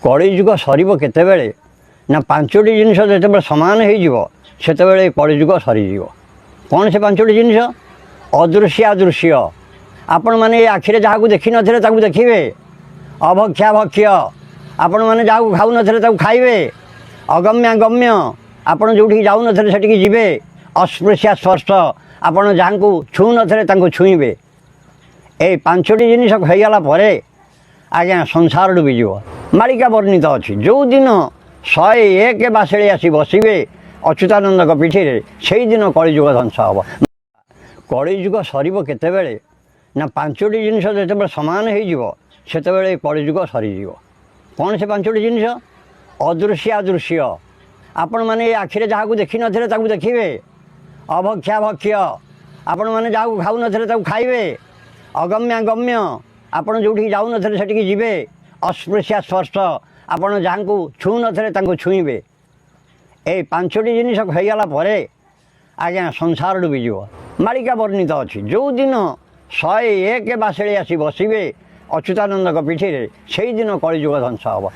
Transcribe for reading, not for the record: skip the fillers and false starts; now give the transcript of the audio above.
कलिजुग sir केतबेले ना पांचटी जिनिस जो सामान होते कलिजुग सरीज कौन से पांचटी जिनिस अदृश्य अदृश्य आपण मैंने आखिरे जहाँ देखी नथिले ताकू देखिए अभक्ष्या भक्ष्य आपण मैंने जहाँ खाऊ नथिले ताकू खाइबे अगम्य गम्य आपण जो जाऊ नथिले सेटिकी जिबे अस्पृश्य स्पर्श आपण जहाँ को छू नथिले ताकू छुईबे ए पांचटी जिनिस होईगला परे आज्ञा संसार डूबीज मालिका वर्णित अच्छी जो दिन 101 बासेड़ी आसी बसवे अच्युतानंद पीठी से दिन कलिजुग ध्वंस हम कलिजुग सर केतबेले ना पांचटी जिनिस जो सामान होते कलिजुग सरीज कौन से पांचटी जिनिस अदृश्य अदृश्य आपण मैंने आखिरे जहाँ देखी नथिले ताकू देखिए अभक्ष्या भक्ष्य आपण मैंने जहाँ खाऊ नथिले ताकू खाइबे अगम्य गम्य आपण जो जाऊ नथिले सेटिकी जिबे अस्पृश्य स्पर्श आपण जहाँ को छू नथिले ताकू छुईबे ए पांचटी जिनिस होईगला परे आज्ञा संसार डूबीज मालिका वर्णित अच्छी जो दिन 101 बासेड़ी आसी बसवे अच्युतानंद पीठी से दिन कलिजुग ध्वंस हम।